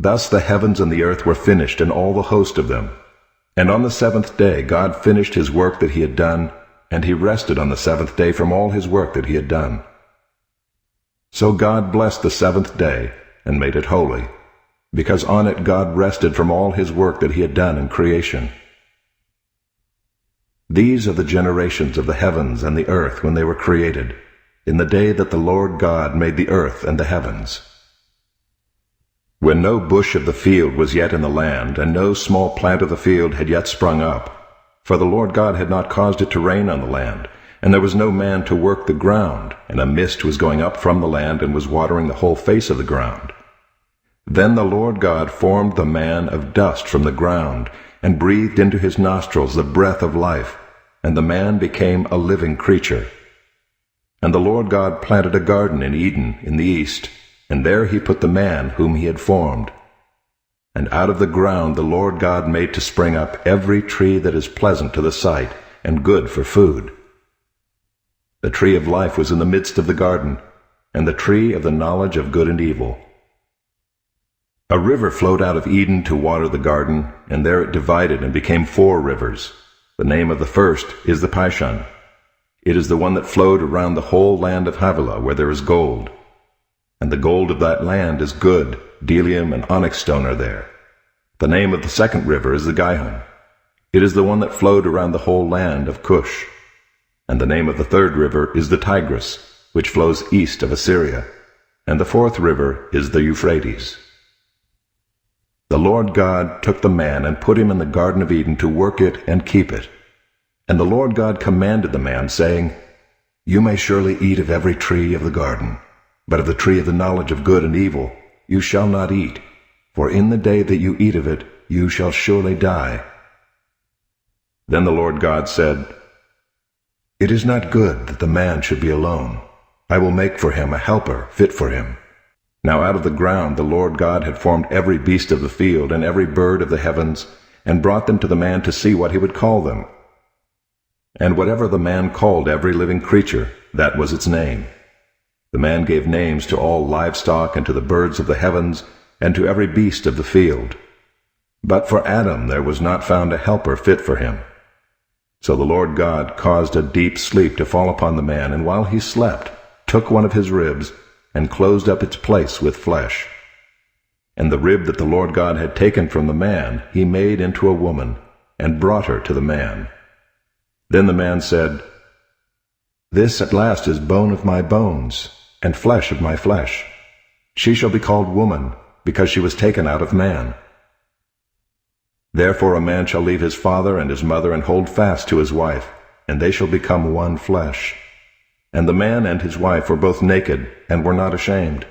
Thus the heavens and the earth were finished, and all the host of them. And on the seventh day God finished his work that he had done, and he rested on the seventh day from all his work that he had done. So God blessed the seventh day, and made it holy, because on it God rested from all his work that he had done in creation. These are the generations of the heavens and the earth when they were created, in the day that the Lord God made the earth and the heavens. When no bush of the field was yet in the land, and no small plant of the field had yet sprung up, for the Lord God had not caused it to rain on the land, and there was no man to work the ground, and a mist was going up from the land and was watering the whole face of the ground. Then the Lord God formed the man of dust from the ground, and breathed into his nostrils the breath of life, and the man became a living creature. And the Lord God planted a garden in Eden in the east, and there he put the man whom he had formed. And out of the ground the Lord God made to spring up every tree that is pleasant to the sight, and good for food. The tree of life was in the midst of the garden, and the tree of the knowledge of good and evil. A river flowed out of Eden to water the garden, and there it divided and became 4 rivers. The name of the first is the Pishon. It is the one that flowed around the whole land of Havilah, where there is gold. And the gold of that land is good, bdellium and onyx stone are there. The name of the second river is the Gihon. It is the one that flowed around the whole land of Cush. And the name of the third river is the Tigris, which flows east of Assyria. And the fourth river is the Euphrates. The Lord God took the man and put him in the Garden of Eden to work it and keep it. And the Lord God commanded the man, saying, You may surely eat of every tree of the garden, but of the tree of the knowledge of good and evil you shall not eat, for in the day that you eat of it you shall surely die. Then the Lord God said, It is not good that the man should be alone. I will make for him a helper fit for him. Now out of the ground the Lord God had formed every beast of the field and every bird of the heavens, and brought them to the man to see what he would call them. And whatever the man called every living creature, that was its name. The man gave names to all livestock, and to the birds of the heavens, and to every beast of the field. But for Adam there was not found a helper fit for him. So the Lord God caused a deep sleep to fall upon the man, and while he slept, took one of his ribs, and closed up its place with flesh. And the rib that the Lord God had taken from the man he made into a woman, and brought her to the man. Then the man said, This at last is bone of my bones, and flesh of my flesh. She shall be called woman, because she was taken out of man. Therefore a man shall leave his father and his mother, and hold fast to his wife, and they shall become one flesh. And the man and his wife were both naked, and were not ashamed.